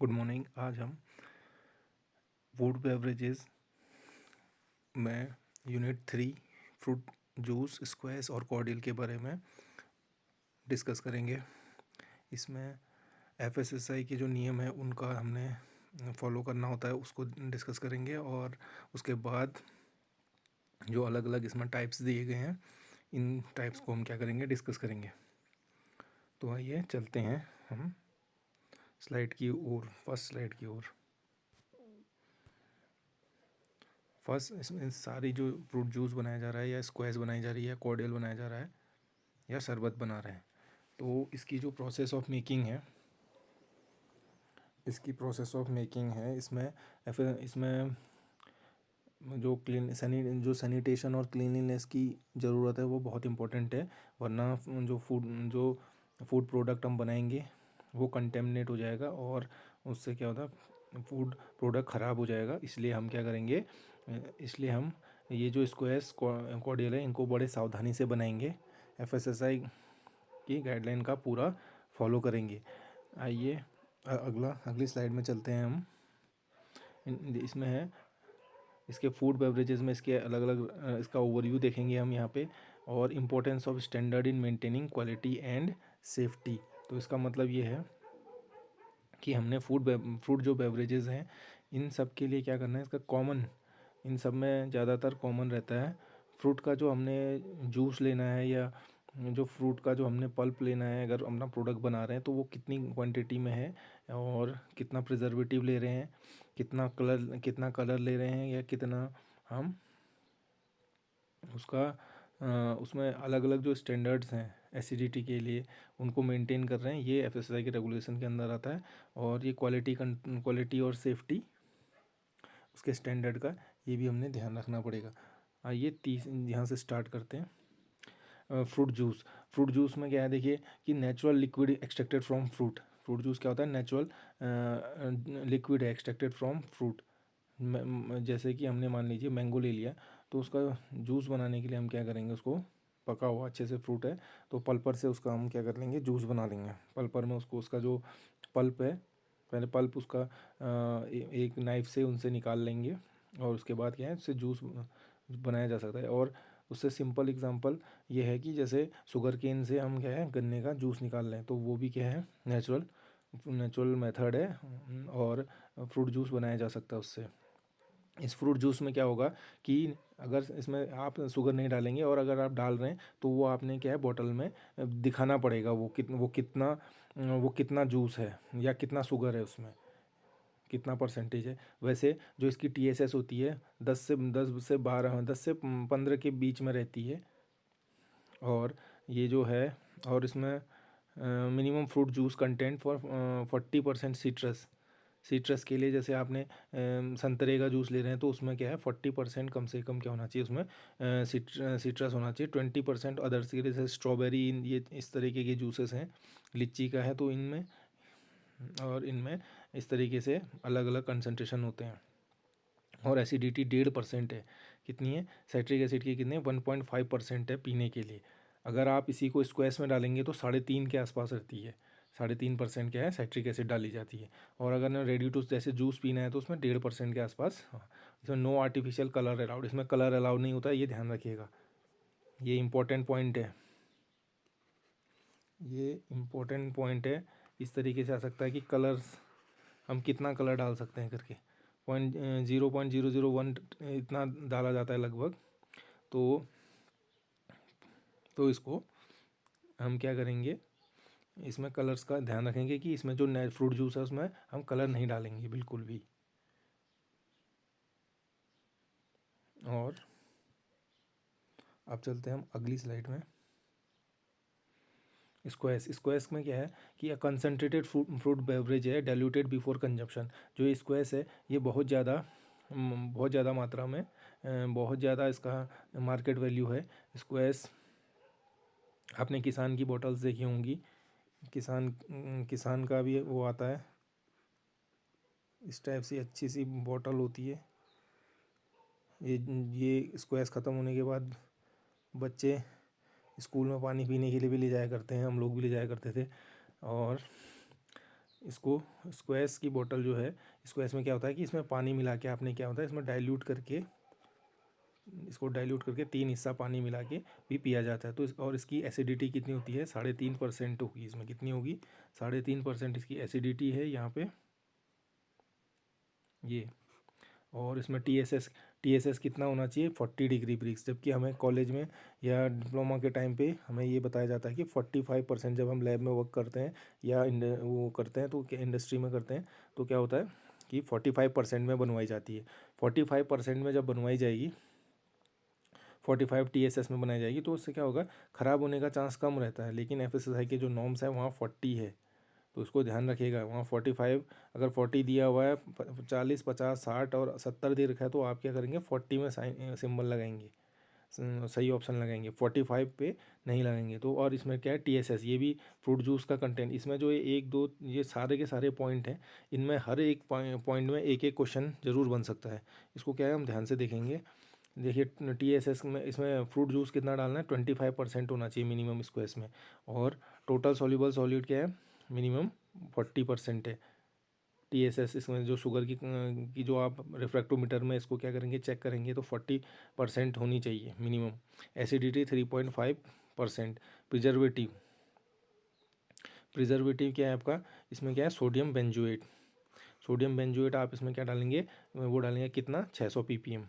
Good morning. आज हम food beverages में यूनिट 3 फ्रूट जूस, स्क्वैश और कॉर्डियल के बारे में डिस्कस करेंगे। इसमें एफएसएसआई के जो नियम है उनका हमने फॉलो करना होता है, उसको डिस्कस करेंगे। और उसके बाद जो अलग अलग इसमें टाइप्स दिए गए हैं, इन टाइप्स को हम क्या करेंगे, डिस्कस करेंगे। तो आइए चलते हैं हम स्लाइड की ओर, फर्स्ट स्लाइड की ओर। फर्स्ट, इसमें सारी जो फ्रूट जूस बनाया जा रहा है या स्क्वैश बनाई जा रही है, कॉर्डियल बनाया जा रहा है या शरबत बना रहे हैं, तो इसकी जो प्रोसेस ऑफ मेकिंग है, इसमें जो सैनिटेशन और क्लीनलीनेस की ज़रूरत है वो बहुत इंपॉर्टेंट है। वरना जो फूड प्रोडक्ट हम बनाएंगे वो कंटेमिनेट हो जाएगा और उससे क्या होता है, फूड प्रोडक्ट ख़राब हो जाएगा। इसलिए हम क्या करेंगे, इसलिए हम ये जो स्क्वैश कॉर्डियल है इनको बड़े सावधानी से बनाएंगे, एफएसएसआई की गाइडलाइन का पूरा फॉलो करेंगे। आइए अगली स्लाइड में चलते हैं हम। इसमें है इसके फूड बेवरेजेस में इसके अलग अलग इसका ओवरव्यू देखेंगे हम यहाँ पे। और importance of standard in maintaining quality and safety. तो इसका मतलब ये है कि हमने फ्रूट जो बेवरेजेस हैं इन सब के लिए क्या करना है, इसका कॉमन, इन सब में ज़्यादातर कॉमन रहता है फ्रूट का जो हमने जूस लेना है या जो फ्रूट का जो हमने पल्प लेना है, अगर अपना प्रोडक्ट बना रहे हैं तो वो कितनी क्वांटिटी में है और कितना प्रिजर्वेटिव ले रहे हैं, कितना कलर ले रहे हैं, या कितना हम उसका उसमें अलग अलग जो स्टैंडर्ड्स हैं एसिडिटी के लिए उनको मेंटेन कर रहे हैं, ये एफएसएसआई के रेगुलेशन के अंदर आता है। और ये क्वालिटी और सेफ्टी उसके स्टैंडर्ड का, ये भी हमने ध्यान रखना पड़ेगा। आइए यहाँ से स्टार्ट करते हैं। फ्रूट जूस में क्या है, देखिए कि natural liquid extracted from fruit juice क्या होता है, नेचुरल लिक्विड है एक्सट्रैक्टेड फ्रॉम फ्रूट। जैसे कि हमने मान लीजिए मैंगो ले लिया, तो उसका जूस बनाने के लिए हम क्या करेंगे, उसको पका हुआ अच्छे से फ्रूट है तो पल्पर से उसका हम क्या कर लेंगे, जूस बना लेंगे। पल्पर में उसका जो पल्प है, पहले पल्प उसका एक नाइफ से उनसे निकाल लेंगे और उसके बाद क्या है, उससे जूस बनाया जा सकता है। और उससे सिंपल एग्जांपल ये है कि जैसे शुगर केन से हम क्या है, गन्ने का जूस निकाल लें, तो वो भी क्या है, नेचुरल मेथड है और फ्रूट जूस बनाया जा सकता है उससे। इस फ्रूट जूस में क्या होगा कि अगर इसमें आप शुगर नहीं डालेंगे और अगर आप डाल रहे हैं तो वो आपने क्या है, बॉटल में दिखाना पड़ेगा वो कितना जूस है या कितना शुगर है, उसमें कितना परसेंटेज है। वैसे जो इसकी टीएसएस होती है 10 से 15 के बीच में रहती है। और ये जो है, और इसमें minimum fruit juice content for 40% citrus के लिए, जैसे आपने संतरे का जूस ले रहे हैं तो उसमें क्या है, 40% कम से कम क्या होना चाहिए, उसमें सीट्रस होना चाहिए। 20% अदर्स के लिए, जैसे स्ट्रॉबेरी, ये इस तरीके के जूसेस हैं। लिच्ची का है तो इनमें और इनमें इस तरीके से अलग अलग कंसनट्रेशन होते हैं। और एसिडिटी 1.5% है। कितनी है, साइट्रिक एसिड की कितनी है, 1.5% है पीने के लिए। अगर आप इसी को स्क्वैश में डालेंगे तो 3.5 के आसपास रहती है। 3.5% क्या है, साइट्रिक एसिड डाली जाती है। और अगर ना रेडी टू जैसे जूस पीना है तो उसमें 1.5% के आसपास। हाँ, इसमें नो आर्टिफिशियल कलर अलाउड, इसमें कलर अलाउड नहीं होता, ये ध्यान रखिएगा, ये इम्पोर्टेंट पॉइंट है, इस तरीके से आ सकता है कि कलर्स हम कितना कलर डाल सकते हैं करके, 0.0001 इतना डाला जाता है लगभग। तो इसको हम क्या करेंगे, इसमें कलर्स का ध्यान रखेंगे कि इसमें जो फ्रूट जूस है उसमें हम कलर नहीं डालेंगे बिल्कुल भी। और अब चलते हैं हम अगली स्लाइड में। स्क्वैश में क्या है कि अ कंसनट्रेटेड फ्रूट बेवरेज है डाइल्यूटेड बिफोर कंजप्शन। जो ये स्क्वैश है ये बहुत ज़्यादा मात्रा में, बहुत ज़्यादा इसका मार्केट वैल्यू है। स्क्वैश आपने किसान की बॉटल्स देखी होंगी, किसान का भी वो आता है, इस टाइप से अच्छी सी बॉटल होती है। ये स्क्वैश ख़त्म होने के बाद बच्चे स्कूल में पानी पीने के लिए भी ले जाया करते हैं, हम लोग भी ले जाया करते थे। और इसको स्क्वैश की बोतल जो है, स्क्वैश में क्या होता है कि इसमें पानी मिला के आपने क्या होता है इसमें डाइल्यूट करके, इसको डाइल्यूट करके 3 हिस्सा पानी मिला के भी पिया जाता है। तो और इसकी एसिडिटी कितनी होती है, 3.5% होगी। इसमें कितनी होगी, 3.5% इसकी एसिडिटी है यहाँ पे ये। और इसमें टीएसएस कितना होना चाहिए, 40 डिग्री ब्रिक्स। जबकि हमें कॉलेज में या डिप्लोमा के टाइम पे हमें ये बताया जाता है कि 45%, जब हम लैब में वर्क करते हैं या वो करते हैं तो इंडस्ट्री में करते हैं तो क्या होता है कि 45% में बनवाई जाती है। 45% में जब बनवाई जाएगी, 45 टीएसएस में बनाई जाएगी, तो उससे क्या होगा, ख़राब होने का चांस कम रहता है। लेकिन एफएसएसआई के जो नॉर्म्स है वहाँ 40 है, तो उसको ध्यान रखिएगा। वहाँ 45, अगर 40 दिया हुआ है, 40, 50, 60 और 70 दे रखा है, तो आप क्या करेंगे, 40 में साइन सिंबल लगाएंगे, सही ऑप्शन लगाएंगे, 45 पे नहीं लगाएंगे। तो और इसमें क्या है, टीएसएस, ये भी फ्रूट जूस का कंटेंट। इसमें जो एक दो ये सारे के सारे पॉइंट हैं, इनमें हर एक पॉइंट में एक एक क्वेश्चन जरूर बन सकता है। इसको क्या है, हम ध्यान से देखेंगे। देखिए टीएसएस में, इसमें फ्रूट जूस कितना डालना है, 25% होना चाहिए मिनिमम इसको इसमें। और टोटल सॉल्युबल सॉल्यूट क्या है, मिनिमम 40% है। टीएसएस इसमें जो शुगर की जो आप रिफ्रैक्टोमीटर में इसको क्या करेंगे, चेक करेंगे, तो 40% होनी चाहिए मिनिमम। एसिडिटी 3.5%। प्रिजर्वेटिव, प्रिजर्वेटिव क्या है आपका, इसमें क्या है, सोडियम बेंजोएट। सोडियम बेंजोएट आप इसमें क्या डालेंगे, वो डालेंगे कितना, 600 ppm।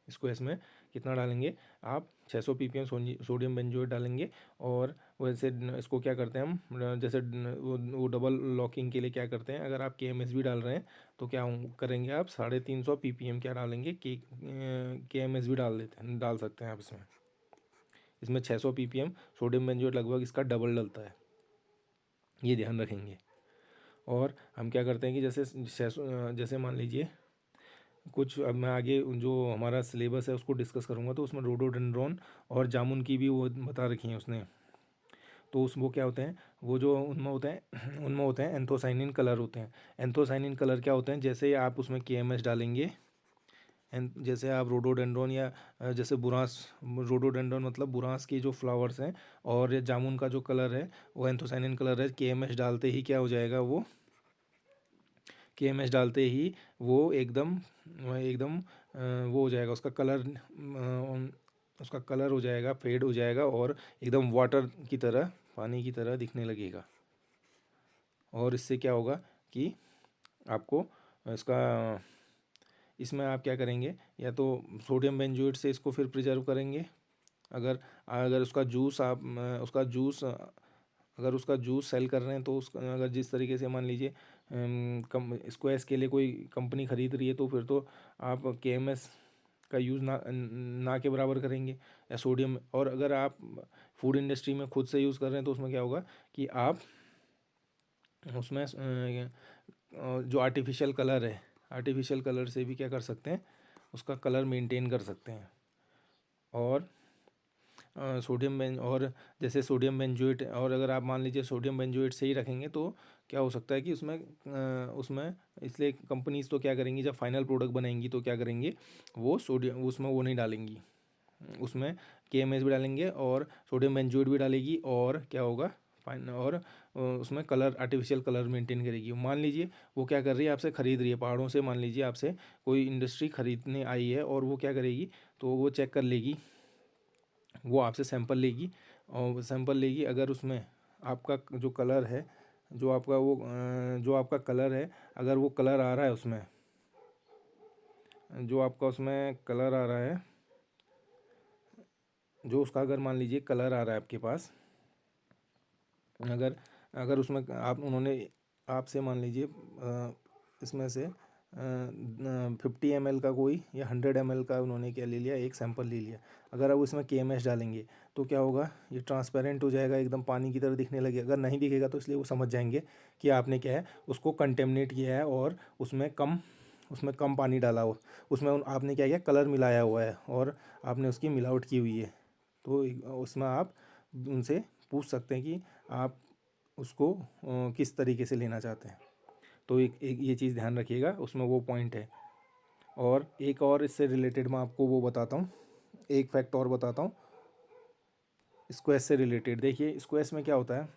इसको इसमें कितना डालेंगे आप, 600 ppm सोडियम बेंजोएट डालेंगे। और वैसे इसको क्या करते हैं हम, जैसे वो डबल लॉकिंग के लिए क्या करते हैं, अगर आप KMS भी डाल रहे हैं तो क्या करेंगे आप, 350 ppm क्या डालेंगे, KMS भी डाल देते हैं, डाल सकते हैं आप इसमें। इसमें 600 ppm सोडियम बेंजोएट लगभग इसका डबल डलता है, ये ध्यान रखेंगे। और हम क्या करते हैं कि जैसे मान लीजिए कुछ, अब मैं आगे जो हमारा सिलेबस है उसको डिस्कस करूँगा, तो उसमें रोडोडेंड्रॉन और जामुन की भी वो बता रखी हैं उसने। तो उस वो क्या होते हैं, वो जो उनमें होते हैं उनमें होते हैं एंथोसाइनिन कलर होते हैं। एंथोसाइनिन कलर क्या होते हैं, जैसे आप उसमें KMS डालेंगे, जैसे आप रोडोडेंड्रॉन या जैसे बुरांस, रोडोडेंड्रॉन मतलब बुरांस की जो फ्लावर्स हैं, और जामुन का जो कलर है वो एंथोसाइनिन कलर है। KMS डालते ही क्या हो जाएगा, वो KMS डालते ही वो एकदम एकदम वो हो जाएगा, उसका कलर हो जाएगा, फेड हो जाएगा, और एकदम वाटर की तरह, पानी की तरह दिखने लगेगा। और इससे क्या होगा कि आपको इसका, इसमें आप क्या करेंगे, या तो सोडियम बेंजोएट से इसको फिर प्रिजर्व करेंगे। अगर अगर उसका जूस आप उसका जूस अगर उसका जूस सेल कर रहे हैं, तो उसका अगर जिस तरीके से मान लीजिए कम स्क्वैश के लिए कोई कंपनी ख़रीद रही है, तो फिर तो आप KMS का यूज़ ना के बराबर करेंगे, या सोडियम। और अगर आप फूड इंडस्ट्री में खुद से यूज़ कर रहे हैं, तो उसमें क्या होगा कि आप उसमें जो आर्टिफिशियल कलर है, आर्टिफिशियल कलर से भी क्या कर सकते हैं, उसका कलर मेंटेन कर सकते हैं। और सोडियम बेंज और जैसे सोडियम बेंजोएट, और अगर आप मान लीजिए सोडियम बेंजोएट से ही रखेंगे, तो क्या हो सकता है कि उसमें इसलिए कंपनीज तो क्या करेंगी, जब फाइनल प्रोडक्ट बनाएंगी तो क्या करेंगे, वो सोडियम उसमें वो नहीं डालेंगी, उसमें KMS भी डालेंगे और सोडियम बेंजोएट भी डालेगी, और क्या होगा फाइन, और उसमें कलर, आर्टिफिशियल कलर मेंटेन करेगी। मान लीजिए वो क्या कर रही है, आपसे ख़रीद रही है पहाड़ों से, मान लीजिए आपसे कोई इंडस्ट्री ख़रीदने आई है, और वो क्या करेगी, तो वो चेक कर लेगी, वो आपसे सैंपल लेगी, और सैंपल लेगी, अगर उसमें आपका जो कलर है, जो आपका कलर है, अगर वो कलर आ रहा है उसमें, जो आपका उसमें कलर आ रहा है, जो उसका अगर मान लीजिए कलर आ रहा है आपके पास, अगर अगर उसमें आप उन्होंने आपसे मान लीजिए इसमें से 50 ml का कोई या 100 ml का उन्होंने क्या ले लिया, एक सैंपल ले लिया। अगर आप उसमें KMS डालेंगे तो क्या होगा, ये ट्रांसपेरेंट हो जाएगा, एकदम पानी की तरह दिखने लगेगा। अगर नहीं दिखेगा तो इसलिए वो समझ जाएंगे कि आपने क्या है, उसको कंटेमिनेट किया है, और उसमें कम पानी डाला हो, उसमें आपने क्या किया, कलर मिलाया हुआ है, और आपने उसकी मिलावट की हुई है। तो उसमें आप उनसे पूछ सकते हैं कि आप उसको किस तरीके से लेना चाहते हैं। तो एक ये चीज़ ध्यान रखिएगा, उसमें वो पॉइंट है। और एक और इससे रिलेटेड मैं आपको वो बताता हूँ, एक फैक्ट और बताता हूँ स्क्वैश से रिलेटेड। देखिए स्क्वैश में क्या होता है,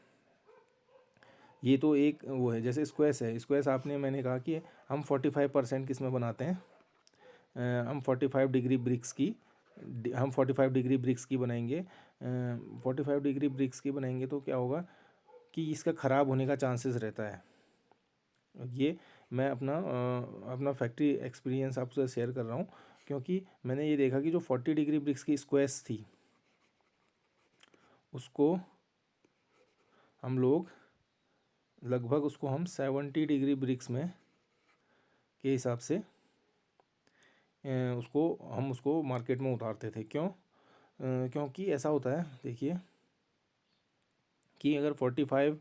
ये तो एक वो है। जैसे स्क्वैश है, स्क्वैश आपने मैंने कहा कि हम 45% किस में बनाते हैं, हम 45 डिग्री ब्रिक्स की बनाएंगे। 45 डिग्री ब्रिक्स की बनाएंगे तो क्या होगा कि इसका ख़राब होने का चांसेस रहता है। ये मैं अपना फैक्ट्री एक्सपीरियंस आपसे शेयर कर रहा हूँ, क्योंकि मैंने ये देखा कि जो 40 डिग्री ब्रिक्स की स्क्वैश थी उसको हम लोग लगभग उसको हम 70 डिग्री ब्रिक्स में के हिसाब से उसको मार्केट में उतारते थे। क्यों? क्योंकि ऐसा होता है, देखिए कि अगर 45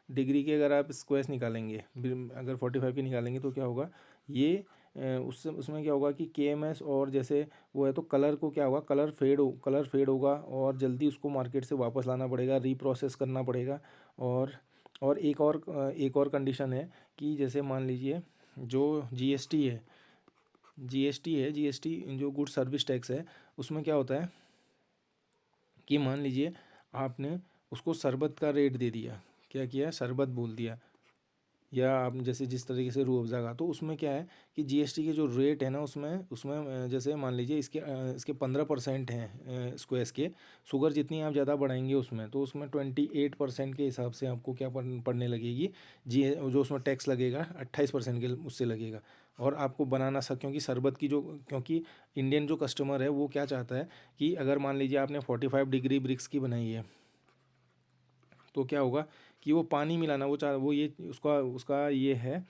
डिग्री के अगर आप स्क्वैश निकालेंगे, अगर 45 की निकालेंगे तो क्या होगा, ये उससे उसमें क्या होगा कि केएमएस और जैसे वो है तो कलर को क्या होगा, कलर फेड होगा और जल्दी उसको मार्केट से वापस लाना पड़ेगा, रीप्रोसेस करना पड़ेगा। और एक और कंडीशन है कि जैसे मान लीजिए जो जीएसटी जो गुड सर्विस टैक्स है, उसमें क्या होता है कि मान लीजिए आपने उसको शरबत का रेट दे दिया, क्या किया, शरबत बोल दिया, या आप जैसे जिस तरीके से रूह अफ़ज़ा का, तो उसमें क्या है कि जीएसटी के जो रेट है ना, उसमें उसमें जैसे मान लीजिए इसके 15% हैं स्क्वैश के। शुगर जितनी आप ज़्यादा बढ़ाएंगे उसमें, तो उसमें 28% के हिसाब से आपको क्या पड़ने लगेगी, जी जो उसमें टैक्स लगेगा 28% के उससे लगेगा। और आपको बनाना क्योंकि शरबत की जो, क्योंकि इंडियन जो कस्टमर है वो क्या चाहता है कि अगर मान लीजिए आपने 45 डिग्री ब्रिक्स की बनाई है तो क्या होगा कि वो पानी मिलाना वो ये उसका उसका ये है,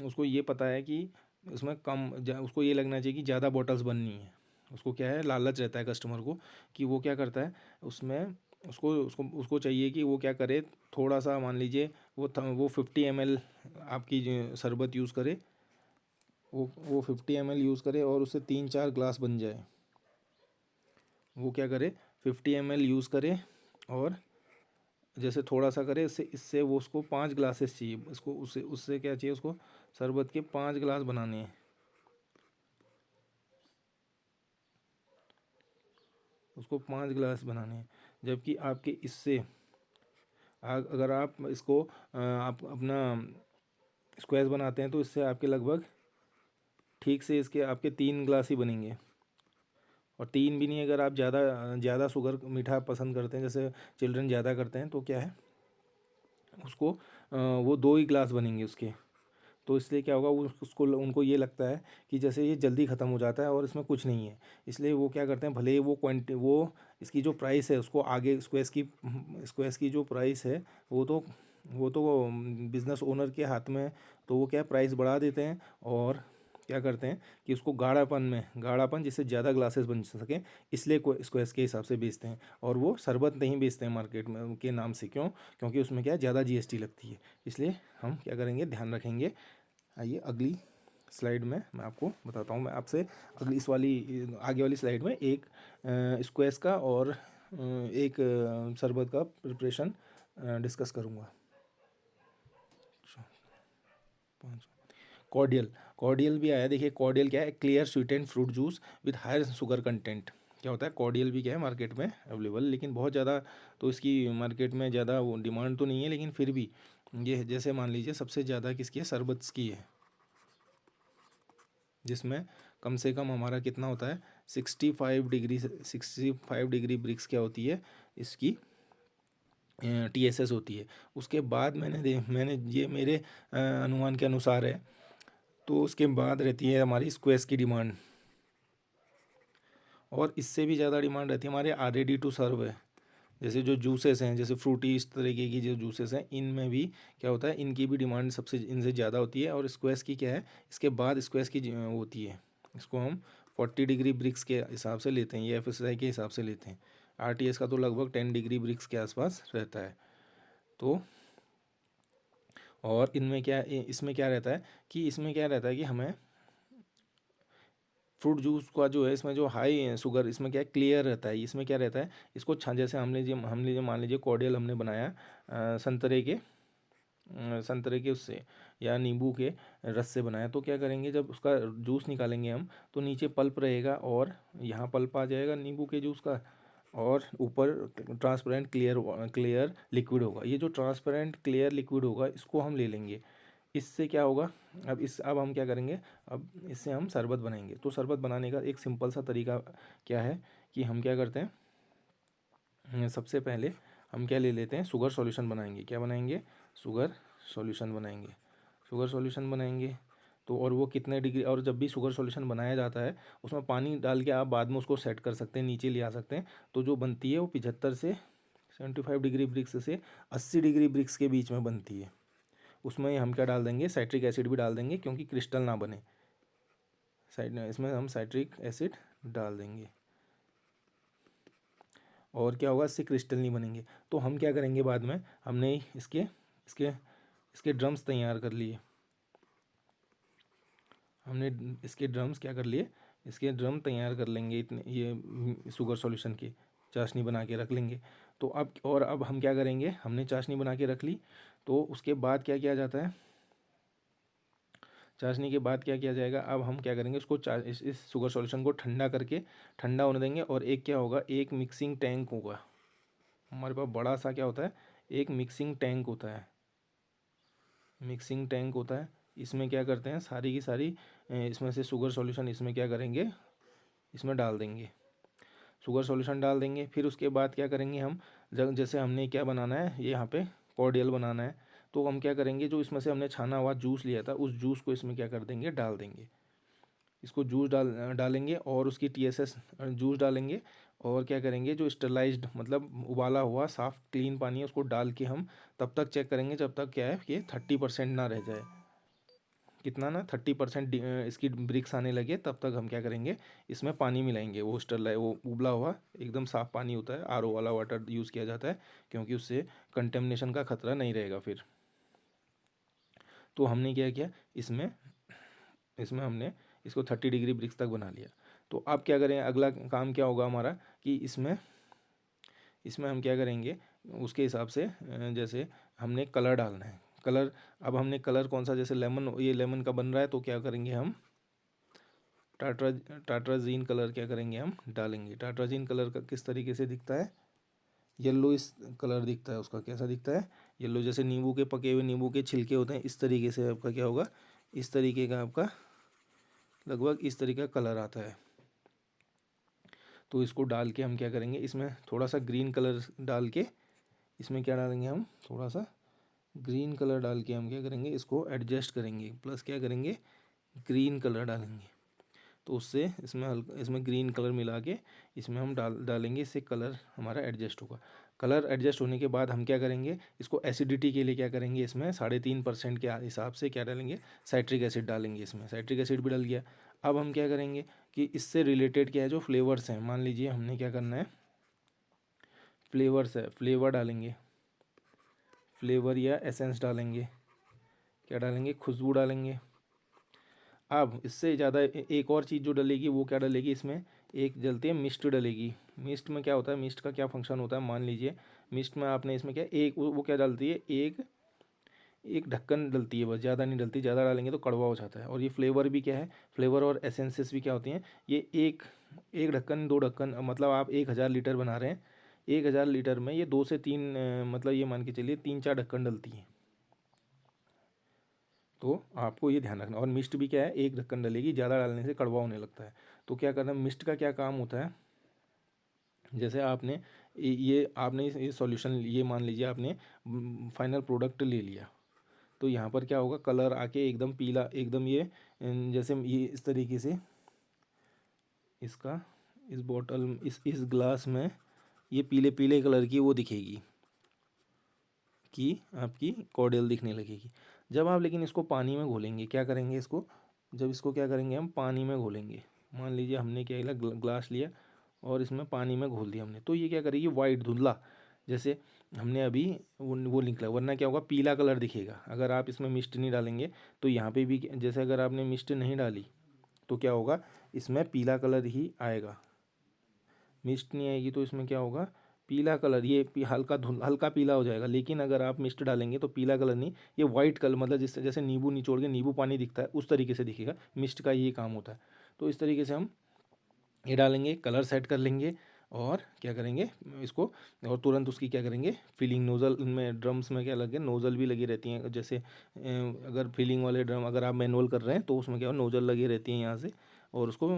उसको ये पता है कि उसमें उसको ये लगना चाहिए कि ज़्यादा बॉटल्स बननी है। उसको क्या है, लालच रहता है कस्टमर को कि वो क्या करता है उसमें, उसको उसको उसको चाहिए कि वो क्या करे, थोड़ा सा मान लीजिए वो 50 ml आपकी जो शरबत यूज़ करे, वो 50 ml यूज़ करे और उससे 3-4 ग्लास बन जाए। वो क्या करे, 50 ml यूज़ करे और जैसे थोड़ा सा करे, इससे इससे वो उसको 5 ग्लासेस चाहिए, उसको उससे उससे क्या चाहिए, उसको शरबत के 5 ग्लास बनाने हैं। उसको 5 ग्लास बनाने हैं, जबकि आपके इससे अगर आप इसको आप अपना स्क्वैश बनाते हैं तो इससे आपके लगभग ठीक से इसके आपके 3 ग्लास ही बनेंगे। और 3 भी नहीं, अगर आप ज़्यादा ज़्यादा शुगर मीठा पसंद करते हैं, जैसे चिल्ड्रन ज़्यादा करते हैं, तो क्या है उसको वो 2 ही ग्लास बनेंगे उसके। तो इसलिए क्या होगा, उसको उनको ये लगता है कि जैसे ये जल्दी ख़त्म हो जाता है और इसमें कुछ नहीं है, इसलिए वो क्या करते हैं, भले ही वो इसकी जो प्राइस है उसको आगे स्क्वैश की जो प्राइस है वो तो बिज़नेस ओनर के हाथ में है, तो वो क्या प्राइस बढ़ा देते हैं और क्या करते हैं कि उसको गाढ़ापन जिससे ज़्यादा ग्लासेस बन सकें, इसलिए स्क्वैश के हिसाब से बेचते हैं। और वो शरबत नहीं बेचते हैं मार्केट में उनके नाम से, क्यों? क्योंकि उसमें क्या है, ज़्यादा जीएसटी लगती है। इसलिए हम क्या करेंगे, ध्यान रखेंगे। आइए अगली स्लाइड में मैं आपको बताता हूँ। मैं आपसे अगली आगे वाली स्लाइड में एक स्क्वैश का और एक शरबत का प्रिपरेशन डिस्कस करूँगा। कॉर्डियल कॉर्डियल भी आया। देखिए कॉर्डियल क्या है, clear sweetened fruit juice with higher sugar content. क्या होता है, कॉर्डियल भी क्या है मार्केट में अवेलेबल, लेकिन बहुत ज़्यादा तो इसकी मार्केट में ज़्यादा वो डिमांड तो नहीं है, लेकिन फिर भी ये जैसे मान लीजिए सबसे ज़्यादा किसकी है, शरबत की है, जिसमें कम से कम हमारा कितना होता है, 65 डिग्री ब्रिक्स क्या होती है इसकी, टीएसएस होती है। उसके बाद मैंने ये मेरे अनुमान के अनुसार है, तो उसके बाद रहती है हमारी स्क्वैश की डिमांड, और इससे भी ज़्यादा डिमांड रहती है हमारे रेडी टू सर्व है। जैसे जो जूसेस हैं, जैसे फ्रूटी इस तरीके की जो जूसेस हैं, इनमें भी क्या होता है, इनकी भी डिमांड इनसे ज़्यादा होती है। और स्क्वैश की क्या है, इसके बाद स्क्वैश की होती है, इसको हम 40 डिग्री ब्रिक्स के हिसाब से लेते हैं, ये एफएसएसआई के हिसाब से लेते हैं। आरटीएस का तो लगभग 10 डिग्री ब्रिक्स के आसपास रहता है। तो और इसमें क्या रहता है कि हमें फ्रूट जूस का जो है, इसमें जो हाई शुगर, इसमें क्या है, क्लियर रहता है। इसमें क्या रहता है, इसको जैसे हम लीजिए मान लीजिए कॉर्डियल हमने बनाया संतरे के उससे या नींबू के रस से बनाया, तो क्या करेंगे, जब उसका जूस निकालेंगे हम, तो नीचे पल्प रहेगा और यहाँ पल्प आ जाएगा नींबू के जूस का, और ऊपर ट्रांसपेरेंट क्लियर लिक्विड होगा। ये जो ट्रांसपेरेंट क्लियर लिक्विड होगा इसको हम ले लेंगे। इससे क्या होगा, अब हम क्या करेंगे, अब इससे हम शरबत बनाएंगे। तो शरबत बनाने का एक सिंपल सा तरीका क्या है कि हम क्या करते हैं, सबसे पहले हम क्या ले लेते हैं, शुगर सॉल्यूशन बनाएंगे। क्या बनाएंगे, शुगर सॉल्यूशन बनाएंगे। शुगर सॉल्यूशन बनाएंगे तो और वो कितने डिग्री, और जब भी शुगर सॉल्यूशन बनाया जाता है उसमें पानी डाल के आप बाद में उसको सेट कर सकते हैं, नीचे ले आ सकते हैं। तो जो बनती है वो 75 से 75 डिग्री ब्रिक्स से 80 डिग्री ब्रिक्स के बीच में बनती है। उसमें हम क्या डाल देंगे, साइट्रिक एसिड भी डाल देंगे क्योंकि क्रिस्टल ना बने। इसमें हम साइट्रिक एसिड डाल देंगे और क्या होगा, इससे क्रिस्टल नहीं बनेंगे। तो हम क्या करेंगे, बाद में हमने इसके इसके इसके ड्रम्स तैयार कर लिए। हमने इसके ड्रम्स क्या कर लिए, इसके ड्रम तैयार कर लेंगे, इतने ये शुगर सॉल्यूशन की चाशनी बना के रख लेंगे। तो अब हम क्या करेंगे, हमने चाशनी बना के रख ली। तो उसके बाद क्या किया जाता है, चाशनी के बाद क्या किया जाएगा, अब हम क्या करेंगे, उसको इस शुगर सॉल्यूशन को ठंडा करके ठंडा होने देंगे। और एक क्या होगा, एक मिक्सिंग टैंक होगा हमारे पास, बड़ा सा क्या होता है, एक मिक्सिंग टैंक होता है। मिक्सिंग टैंक होता है, इसमें क्या करते हैं, सारी की सारी इसमें से शुगर सॉल्यूशन इसमें क्या करेंगे, इसमें डाल देंगे, शुगर सॉल्यूशन डाल देंगे। फिर उसके बाद क्या करेंगे हम, जैसे हमने क्या बनाना है, ये यहाँ पे कॉर्डियल बनाना है। तो हम क्या करेंगे, जो इसमें से हमने छाना हुआ जूस लिया था उस जूस को इसमें क्या कर देंगे, डाल देंगे। इसको जूस डालेंगे और उसकी TSS जूस डालेंगे। और क्या करेंगे, जो स्टरलाइज्ड मतलब उबाला हुआ साफ़ क्लीन पानी है उसको डाल के हम तब तक चेक करेंगे जब तक क्या है कि 30% ना रह जाए। कितना ना, 30% इसकी ब्रिक्स आने लगे तब तक हम क्या करेंगे, इसमें पानी मिलाएंगे। वो स्टरलाइट वो उबला हुआ एकदम साफ़ पानी होता है, RO वाला वाटर यूज़ किया जाता है क्योंकि उससे कंटेमिनेशन का खतरा नहीं रहेगा फिर। तो हमने क्या किया, इसमें इसमें हमने इसको 30 डिग्री ब्रिक्स तक बना लिया। तो अब क्या करें, अगला काम क्या होगा हमारा कि इसमें इसमें हम क्या करेंगे, उसके हिसाब से जैसे हमने कलर डालना है। कलर, अब हमने कलर कौन सा, जैसे लेमन, ये लेमन का बन रहा है तो क्या करेंगे हम, टाट्रा टाट्राजीन कलर क्या करेंगे हम डालेंगे। टाट्राजीन कलर का किस तरीके से दिखता है, येलो इस कलर दिखता है उसका, कैसा दिखता है, येलो, जैसे नींबू के पके हुए नींबू के छिलके होते हैं इस तरीके से आपका क्या होगा, इस तरीके का आपका लगभग इस तरीके का कलर आता है। तो इसको डाल के हम क्या करेंगे, इसमें थोड़ा सा ग्रीन कलर डाल के, इसमें क्या डालेंगे हम, थोड़ा सा ग्रीन कलर डाल के हम क्या करेंगे, इसको एडजस्ट करेंगे, प्लस क्या करेंगे, ग्रीन कलर डालेंगे। तो उससे इसमें ग्रीन कलर मिला के इसमें हम डालेंगे, इससे कलर हमारा एडजस्ट होगा। कलर एडजस्ट होने के बाद हम क्या करेंगे, इसको एसिडिटी के लिए क्या करेंगे, इसमें 3.5% के हिसाब से क्या डालेंगे, साइट्रिक एसिड डालेंगे। इसमें साइट्रिक एसिड भी डल गया। अब हम क्या करेंगे कि इससे रिलेटेड क्या है, जो फ्लेवर्स हैं, मान लीजिए हमने क्या करना है, फ्लेवर्स है, फ्लेवर डालेंगे, फ्लेवर या एसेंस डालेंगे, क्या डालेंगे, खुशबू डालेंगे। अब इससे ज़्यादा एक और चीज़ जो डलेगी वो क्या डलेगी, इसमें एक जलती है मिस्ट डलेगी। मिस्ट में क्या होता है, मिस्ट का क्या फंक्शन होता है, मान लीजिए मिस्ट में आपने इसमें क्या एक वो क्या डालती है, एक एक ढक्कन डलती है बस, ज़्यादा नहीं डलती, ज़्यादा डालेंगे तो कड़वा हो जाता है। और ये फ्लेवर भी क्या है, फ्लेवर और एसेंसेस भी क्या होती हैं, ये एक एक ढक्कन, दो ढक्कन, मतलब आप 1000 लीटर बना रहे हैं, 1000 लीटर में ये 2 से 3 मतलब ये मान के चलिए 3-4 ढक्कन डलती हैं। तो आपको ये ध्यान रखना। और मिस्ट भी क्या है, एक ढक्कन डलेगी, ज़्यादा डालने से कड़वा होने लगता है। तो क्या करना, मिस्ट का क्या काम होता है, जैसे आपने आपने ये सॉल्यूशन, ये मान लीजिए आपने फाइनल प्रोडक्ट ले लिया। तो यहाँ पर क्या होगा, कलर आके एकदम पीला, एकदम ये जैसे ये इस तरीके से इसका इस बॉटल इस ग्लास में ये पीले पीले कलर की वो दिखेगी कि आपकी कॉर्डियल दिखने लगेगी। जब आप लेकिन इसको पानी में घोलेंगे, क्या करेंगे इसको, जब इसको क्या करेंगे हम पानी में घोलेंगे, मान लीजिए हमने क्या किया, ग्लास लिया और इसमें पानी में घोल दिया हमने, तो ये क्या करेगी, वाइट धुंधला, जैसे हमने अभी वो निकला, वरना क्या होगा, पीला कलर दिखेगा। अगर आप इसमें मिस्ट नहीं डालेंगे तो यहाँ पे भी जैसे अगर आपने मिस्ट नहीं डाली तो क्या होगा, इसमें पीला कलर ही आएगा। मिस्ट नहीं आएगी तो इसमें क्या होगा, पीला कलर, ये हल्का पीला हो जाएगा। लेकिन अगर आप मिस्ट डालेंगे तो पीला कलर नहीं, ये वाइट कलर, मतलब जिससे जैसे नींबू निचोड़ के नींबू पानी दिखता है उस तरीके से दिखेगा। मिस्ट का ये काम होता है। तो इस तरीके से हम ये डालेंगे, कलर सेट कर लेंगे। और क्या करेंगे इसको, और तुरंत उसकी क्या करेंगे फिलिंग, नोज़ल में ड्रम्स में क्या लगे नोज़ल भी लगी रहती हैं, जैसे अगर फिलिंग वाले ड्रम अगर आप मैनुअल कर रहे हैं तो उसमें क्या नोज़ल लगी रहती है यहाँ से, और उसको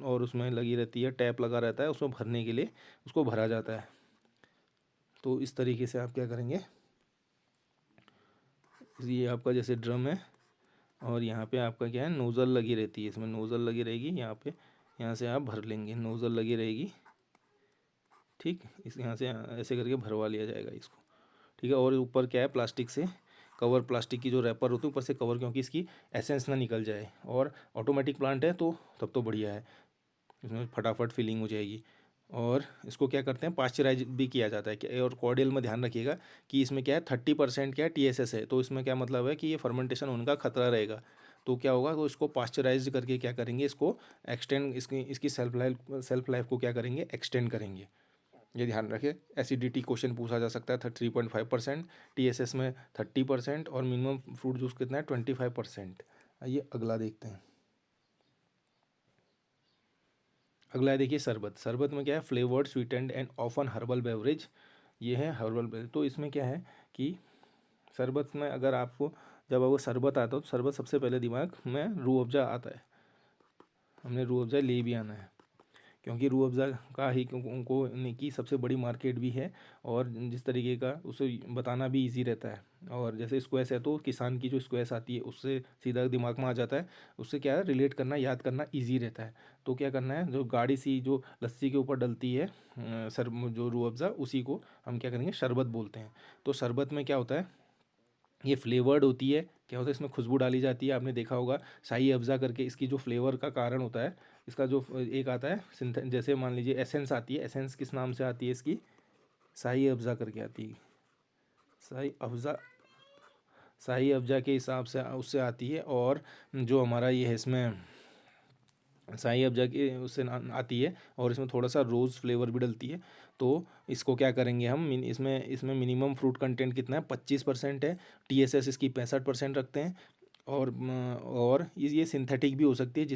और उसमें लगी रहती है टैप लगा रहता है, उसको भरने के लिए उसको भरा जाता है। तो इस तरीके से आप क्या करेंगे, ये आपका जैसे ड्रम है और यहाँ पे आपका क्या है नोज़ल लगी रहती है, इसमें नोज़ल लगी रहेगी यहाँ पे, यहाँ से आप भर लेंगे, नोज़ल लगी रहेगी, ठीक। इस यहाँ से ऐसे करके भरवा लिया जाएगा इसको, ठीक है। और ऊपर क्या है प्लास्टिक से कवर, प्लास्टिक की जो रैपर होती है ऊपर से कवर, क्योंकि इसकी एसेंस ना निकल जाए। और ऑटोमेटिक प्लांट है तो तब तो बढ़िया है, इसमें फटाफट फिलिंग हो जाएगी। और इसको क्या करते हैं पास्चराइज भी किया जाता है क्या, और कॉर्डियल में ध्यान रखिएगा कि इसमें क्या है 30% क्या है TSS है, तो इसमें क्या मतलब है कि ये फर्मेंटेशन होने का खतरा रहेगा। तो क्या होगा, तो इसको पास्चराइज करके क्या करेंगे, इसको एक्सटेंड, इसकी सेल्फ लाइफ को क्या करेंगे एक्सटेंड करेंगे। ये ध्यान रखें, एसिडिटी क्वेश्चन पूछा जा सकता है 3.5%, TSS में 30% और मिनिमम फ्रूट जूस कितना है 25%। आइए अगला देखते हैं। अगला है देखिए शरबत। शरबत में क्या है flavoured sweetened and often herbal beverage, ये है हर्बल बेवरेज। तो इसमें क्या है कि शरबत में अगर आपको जब आपको शरबत आता है तो शरबत सबसे पहले दिमाग में रूह अफ़ज़ा आता है, हमने रूह अफ़ज़ा ले भी आना है, क्योंकि रूह अफ़ज़ा का ही उनको की सबसे बड़ी मार्केट भी है, और जिस तरीके का उसे बताना भी इजी रहता है। और जैसे स्क्वैश है तो किसान की जो स्क्वैश आती है उससे सीधा दिमाग में आ जाता है, उससे क्या है रिलेट करना याद करना इजी रहता है। तो क्या करना है, जो गाढ़ी सी जो लस्सी के ऊपर डलती है सर जो रूह अफ़ज़ा, उसी को हम क्या करेंगे शरबत बोलते हैं। तो शरबत में क्या होता है, ये फ्लेवर्ड होती है, क्या होता है इसमें खुशबू डाली जाती है, आपने देखा होगा शाही अफ़ज़ा करके इसकी जो फ्लेवर का कारण होता है, इसका जो एक आता है जैसे मान लीजिए एसेंस आती है, एसेंस किस नाम से आती है इसकी, शाही अफ़ज़ा करके आती है, शाही अफ़ज़ा, शाही अफ़ज़ा के हिसाब से उससे आती है। और जो हमारा ये है इसमें शाही अफ़ज़ा की उससे आती है, और इसमें थोड़ा सा रोज़ फ्लेवर भी डलती है। तो इसको क्या करेंगे हम इसमें इसमें मिनिमम फ्रूट कंटेंट कितना है 25% है, TSS इसकी 65% रखते हैं। और ये सिंथेटिक भी हो सकती है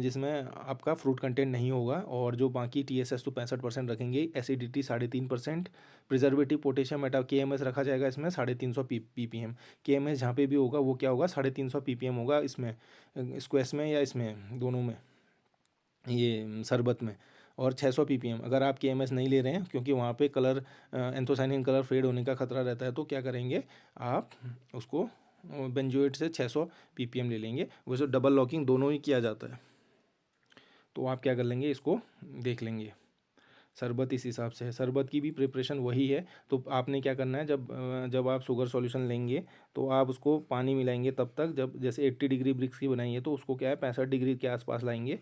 जिसमें आपका फ्रूट कंटेंट नहीं होगा, और जो बाकी TSS तो 65% रखेंगे। Acidity 3.5%, preservative potassium Meta KMS रखा जाएगा इसमें 350 ppm। KMS जहाँ पे भी होगा वो क्या होगा 350 ppm होगा इसमें स्क्वैश में या इसमें दोनों में, ये शरबत में। और 600 ppm अगर आप KMS नहीं ले रहे हैं क्योंकि वहाँ पे कलर एंथोसाइनिन कलर फेड होने का खतरा रहता है, तो क्या करेंगे आप उसको बेंजोएट से 600 ppm ले लेंगे। वैसे डबल लॉकिंग दोनों ही किया जाता है, तो आप क्या कर लेंगे इसको देख लेंगे। शरबत इस हिसाब से है, शरबत की भी प्रिपरेशन वही है। तो आपने क्या करना है, जब आप शुगर सॉल्यूशन लेंगे तो आप उसको पानी मिलाएंगे तब तक जब जैसे 80 डिग्री ब्रिक्स की बनाई है तो उसको क्या है 65 डिग्री के आसपास लाएंगे,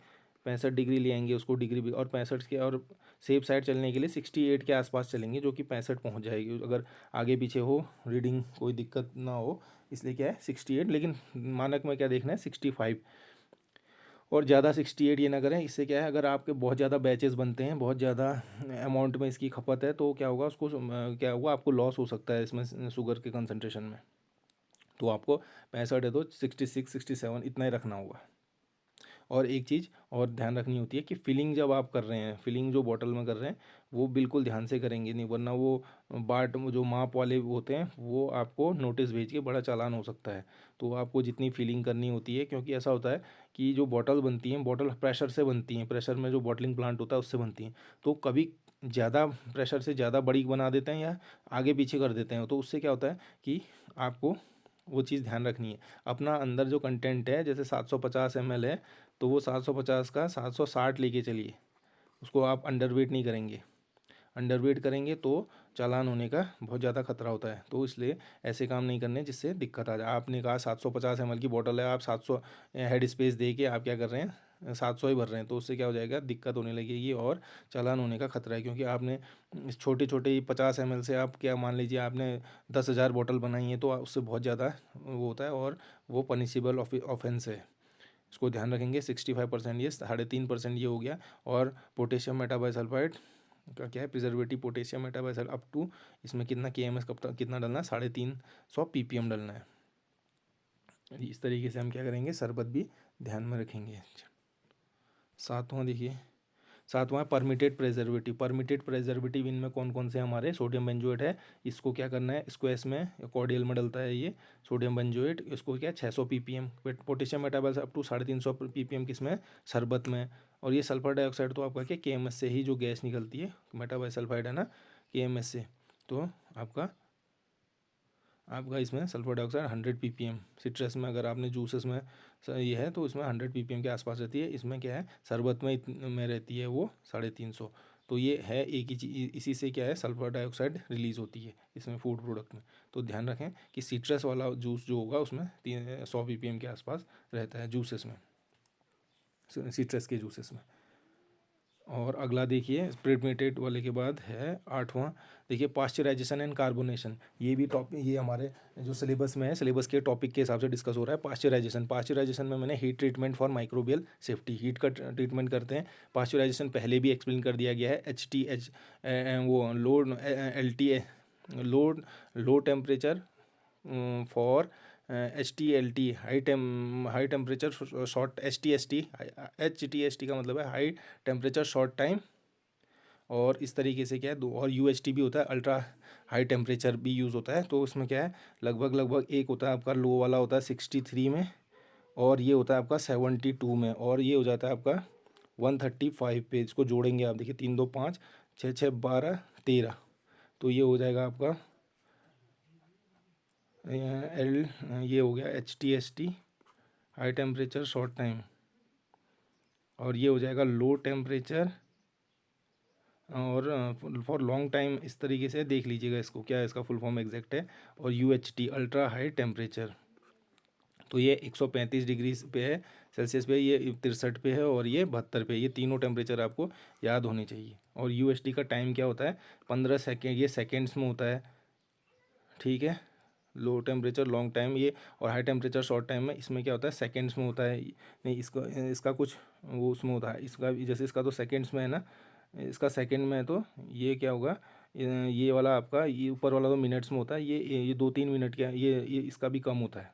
65 डिग्री ले आएंगे उसको डिग्री भी, और 65 के, और सेफ साइड चलने के लिए 68 के आसपास चलेंगे, जो कि 65 पहुँच जाएगी। अगर आगे पीछे हो रीडिंग कोई दिक्कत ना हो, इसलिए क्या है 68, लेकिन मानक में क्या देखना है 65। और ज़्यादा 68 ये ना करें, इससे क्या है अगर आपके बहुत ज़्यादा बैचेस बनते हैं, बहुत ज़्यादा अमाउंट में इसकी खपत है, तो क्या होगा उसको क्या होगा आपको लॉस हो सकता है इसमें शुगर के कंसंट्रेशन में। तो आपको 65 है तो 66 67 इतना ही रखना होगा। और एक चीज़ और ध्यान रखनी होती है कि फिलिंग जब आप कर रहे हैं, फिलिंग जो बॉटल में कर रहे हैं वो बिल्कुल ध्यान से करेंगे, नहीं वरना वो बाट जो माप वाले होते हैं वो आपको नोटिस भेज के बड़ा चालान हो सकता है। तो आपको जितनी फिलिंग करनी होती है, क्योंकि ऐसा होता है कि जो बॉटल बनती हैं बॉटल प्रेशर से बनती हैं, प्रेशर में जो बॉटलिंग प्लांट होता है उससे बनती हैं, तो कभी ज़्यादा प्रेशर से ज़्यादा बड़ी बना देते हैं या आगे पीछे कर देते हैं, तो उससे क्या होता है कि आपको वो चीज़ ध्यान रखनी है। अपना अंदर जो कंटेंट है जैसे 750 ml है, तो वो 750 का 760 लेके चलिए, उसको आप अंडरवेट नहीं करेंगे। अंडरवेट करेंगे तो चालान होने का बहुत ज़्यादा खतरा होता है, तो इसलिए ऐसे काम नहीं करने जिससे दिक्कत आ जाए। आपने कहा 750 ml की बोतल है, आप 700 हेड स्पेस दे के आप क्या कर रहे हैं 700 ही भर रहे हैं, तो उससे क्या हो जाएगा दिक्कत होने लगेगी और चालान होने का खतरा है। क्योंकि आपने इस छोटे छोटे 50 ml से आप क्या मान लीजिए आपने 10,000 बोतल बनाई है, तो उससे बहुत ज़्यादा वो होता है और वो पनिशेबल ऑफेंस है। इसको ध्यान रखेंगे। 65% ये 3.5% ये हो गया। और पोटेशियम मेटाबाइसल्फाइड का क्या है प्रिजर्वेटिव पोटेशियम मेटाबाइसल अप टू, इसमें कितना KMS कब तक कितना डलना है 350 ppm डलना है। इस तरीके से हम क्या करेंगे शरबत भी ध्यान में रखेंगे। सातवां देखिए, सातवां परमिटेड प्रेजर्वेटिव। परमिटेड प्रेजर्वेटिव इनमें कौन कौन से हमारे, सोडियम बेंजोएट है, इसको क्या करना है, स्क्वैश में कॉर्डियल में डलता है ये सोडियम बेंजोएट, इसको क्या 600 ppm। पोटेशियम मेटाबॉल्स अप टू 350 ppm किसमें, शरबत में। और ये सल्फर डाइऑक्साइड तो आपका क्या KMS से ही जो गैस निकलती है, मेटाबाइसल्फाइड है ना KMS से, तो आपका आपका इसमें सल्फर डाइऑक्साइड 100 ppm। सिट्रस में अगर आपने जूसेस में ये है तो इसमें 100 ppm के आसपास रहती है। इसमें क्या है, शरबत में रहती है वो 350। तो ये है एक ही चीज, इसी से क्या है सल्फर डाइऑक्साइड रिलीज होती है इसमें फूड प्रोडक्ट में। तो ध्यान रखें कि सिट्रस वाला जूस जो होगा उसमें 100 ppm के आसपास रहता है जूसेस में, सिट्रस के जूसेस में। और अगला देखिए प्रिमेटेड वाले के बाद है आठवां, देखिए पास्चराइजेशन एंड कार्बोनेशन। ये भी टॉपिक, ये हमारे जो सिलेबस में है, सिलेबस के टॉपिक के हिसाब से डिस्कस हो रहा है। पास्चराइजेशन में मैंने heat treatment for microbial safety, heat का ट्रीटमेंट करते हैं। पास्चराइजेशन पहले भी एक्सप्लेन कर दिया गया है, HTH वो low temperature for HTLT high temperature short, HTST का मतलब है हाई टेम्परेचर शॉर्ट टाइम। और इस तरीके से क्या है दो, और UHT भी होता है, अल्ट्रा हाई टेम्परेचर भी यूज़ होता है। तो उसमें क्या है लगभग एक होता है आपका लो वाला होता है 63 में, और ये होता है आपका 72 में, और ये हो जाता है आपका 135 पे। इसको जोड़ेंगे आप, देखिए 3 2 5 6 6 12 13, तो ये हो जाएगा आपका ये हो गया HTST high temperature short time, और ये हो जाएगा लो टेम्परेचर और फॉर लॉन्ग टाइम। इस तरीके से देख लीजिएगा इसको, क्या है इसका फुल फॉर्म एग्जैक्ट है। और UHT अल्ट्रा हाई टेम्परेचर, तो ये 135 डिग्री पे है सेल्सियस पे, ये 63 पे है, और ये 72 पे। ये तीनों टेम्परेचर आपको याद होने चाहिए। और UHT का टाइम क्या होता है 15 सेकेंड, ये सेकेंड्स में होता है, ठीक है। लो टेम्परेचर लॉन्ग टाइम ये, और हाई टेम्परेचर शॉर्ट टाइम में, इसमें क्या होता है सेकेंड्स में होता है। नहीं इसका इसका कुछ वो उसमें होता है, इसका जैसे इसका तो सेकेंड्स में है ना, इसका सेकेंड में है, तो ये क्या होगा, ये वाला आपका, ये ऊपर वाला तो मिनट्स में होता है, ये 2-3 मिनट का, ये इसका भी कम होता है,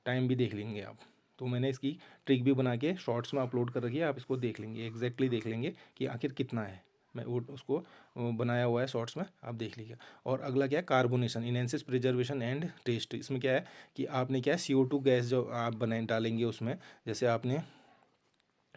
टाइम भी देख लेंगे आप। तो मैंने इसकी ट्रिक भी बना के शॉर्ट्स में अपलोड कर रखी है, आप इसको देख लेंगे, एग्जैक्टली देख लेंगे कि आखिर कितना है। मैं वो उसको बनाया हुआ है शॉर्ट्स में, आप देख लीजिए। और अगला क्या है carbonation, enhances preservation and taste. इसमें क्या है कि आपने क्या है CO2 गैस जो आप बनाए डालेंगे उसमें, जैसे आपने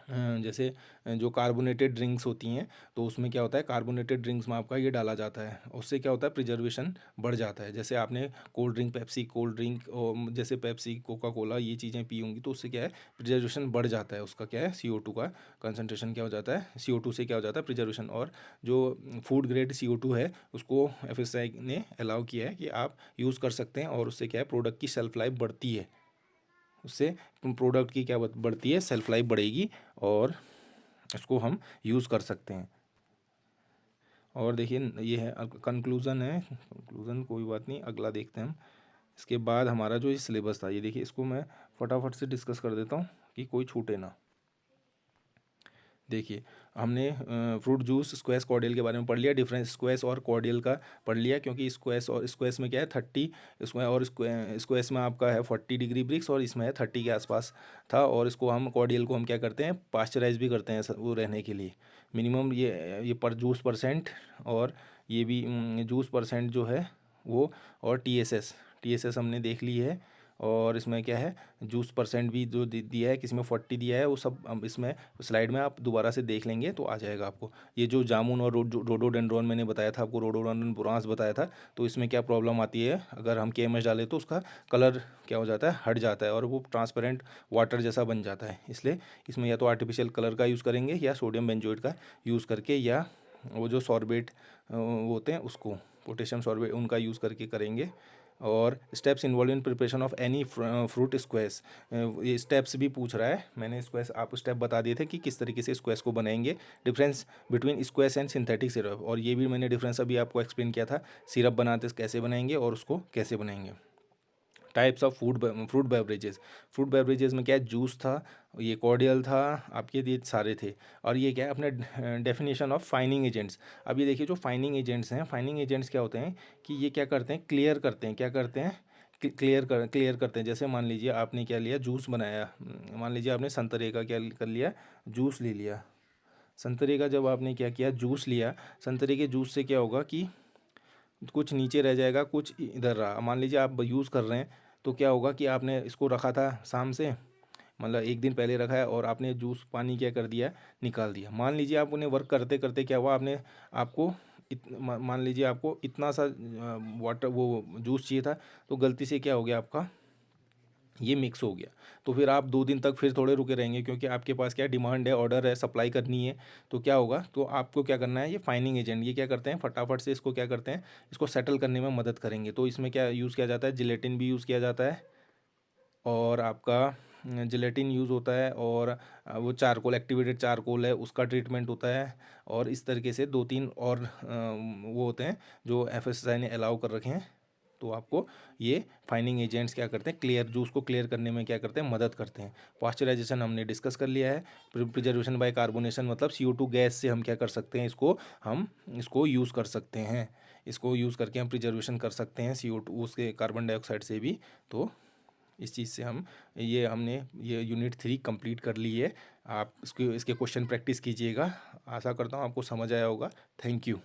जैसे जो कार्बोनेटेड ड्रिंक्स होती हैं, तो उसमें क्या होता है कार्बोनेटेड ड्रिंक्स में आपका ये डाला जाता है, उससे क्या होता है प्रिजर्वेशन बढ़ जाता है। जैसे आपने cold drink, Pepsi cold drink, और जैसे पेप्सी कोका कोला ये चीज़ें पी होंगी, तो उससे क्या है प्रिजर्वेशन बढ़ जाता है, उसका क्या है CO2 का कंसनट्रेशन क्या हो जाता है, CO2 से क्या हो जाता है प्रिजर्वेशन। और जो फूड ग्रेड CO2 है उसको FSI ने अलाउ किया है कि आप यूज़ कर सकते हैं, और उससे क्या है प्रोडक्ट की शेल्फ लाइफ बढ़ती है, उससे प्रोडक्ट की क्या बढ़ती है, सेल्फ लाइफ बढ़ेगी, और इसको हम यूज़ कर सकते हैं। और देखिए ये है कंक्लूज़न है, कंक्लूज़न कोई बात नहीं, अगला देखते हैं हम। इसके बाद हमारा जो ये सिलेबस था, ये देखिए इसको मैं फटाफट से डिस्कस कर देता हूँ कि कोई छूटे ना। देखिए हमने फ्रूट जूस स्क्वैश कॉर्डियल के बारे में पढ़ लिया, डिफरेंस स्क्वैश और कॉर्डियल का पढ़ लिया, क्योंकि स्क्वैश और स्क्वैश में क्या है 30, इसमें और स्क्वैश में आपका है 40 डिग्री ब्रिक्स, और इसमें है 30 के आसपास था। और इसको हम कॉर्डियल को हम क्या करते हैं पास्चराइज भी करते हैं वो रहने के लिए। मिनिमम ये पर जूस परसेंट, और ये भी जूस परसेंट जो है वो, और TSS हमने देख ली है। और इसमें क्या है जूस परसेंट भी जो दिया है, किसी में 40 दिया है, वो सब हम इसमें स्लाइड में आप दोबारा से देख लेंगे तो आ जाएगा आपको। ये जो जामुन और रोडोडेंड्रॉन मैंने बताया था आपको, रोडोडेंड्रॉन बुरांस बताया था, तो इसमें क्या प्रॉब्लम आती है, अगर हम KMS डालें तो उसका कलर क्या हो जाता है हट जाता है, और वो ट्रांसपेरेंट वाटर जैसा बन जाता है। इसलिए इसमें या तो आर्टिफिशियल कलर का यूज़ करेंगे, या सोडियम बेंजोएट का यूज़ करके, या वो जो सॉर्बेट होते हैं उसको, पोटेशियम सॉर्बेट, उनका यूज़ करके करेंगे। और steps involve in preparation of any fruit squash, ये स्टेप्स भी पूछ रहा है। मैंने स्क्वैश आपको स्टेप बता दिए थे कि किस तरीके से स्क्वैश को बनाएंगे। Difference between squash and synthetic syrup, और ये भी मैंने डिफरेंस अभी आपको एक्सप्लेन किया था, सिरप बनाते कैसे बनाएंगे और उसको कैसे बनाएंगे। Types of fruit beverages, fruit beverages में क्या है जूस था, ये कॉर्डियल था, आपके ये सारे थे। और ये क्या है अपने डेफिनेशन ऑफ फाइनिंग एजेंट्स। अब ये देखिए जो फाइनिंग एजेंट्स हैं, फाइनिंग एजेंट्स क्या होते हैं कि ये क्या करते हैं क्लियर करते हैं, क्या करते हैं क्लियर करते हैं। जैसे मान लीजिए आपने क्या लिया जूस बनाया, मान लीजिए आपने संतरे का क्या कर लिया जूस ले लिया, संतरे का जब आपने क्या किया, जूस लिया, संतरे के जूस से क्या होगा कि कुछ नीचे रह जाएगा, कुछ इधर रहा। मान लीजिए आप यूज़ कर रहे हैं तो क्या होगा कि आपने इसको रखा था शाम से, मतलब एक दिन पहले रखा है, और आपने जूस पानी क्या कर दिया, निकाल दिया। मान लीजिए आप उन्हें वर्क करते करते क्या हुआ, आपने आपको मान लीजिए आपको इतना सा वाटर वो जूस चाहिए था, तो गलती से क्या हो गया आपका, ये मिक्स हो गया। तो फिर आप 2 दिन तक फिर थोड़े रुके रहेंगे, क्योंकि आपके पास क्या डिमांड है, ऑर्डर है, सप्लाई करनी है। तो क्या होगा, तो आपको क्या करना है, ये फाइनिंग एजेंट ये क्या करते हैं, फटाफट से इसको क्या करते हैं, इसको सेटल करने में मदद करेंगे। तो इसमें क्या यूज़ किया जाता है, जिलेटिन भी यूज़ किया जाता है, और आपका जिलेटिन यूज़ होता है, और वो चारकोल, एक्टिवेटेड चारकोल है, उसका ट्रीटमेंट होता है। और इस तरीके से 2-3 और वो होते हैं जो एफएसएसआई ने अलाउ कर रखे हैं। तो आपको ये फाइनिंग एजेंट्स क्या करते हैं, क्लियर जूस को क्लियर करने में क्या करते हैं, मदद करते हैं। पास्चराइजेशन हमने डिस्कस कर लिया है। प्रिजर्वेशन बाय कार्बोनेशन मतलब CO2 गैस से हम क्या कर सकते हैं, हम इसको यूज़ कर सकते हैं। इसको यूज़ करके हम प्रिजर्वेशन कर सकते हैं CO2 उसके कार्बन डाइऑक्साइड से भी। तो इस चीज़ से हमने ये यूनिट 3 कंप्लीट कर ली है। आप इसके क्वेश्चन प्रैक्टिस कीजिएगा। आशा करता हूँ आपको समझ आया होगा। Thank you.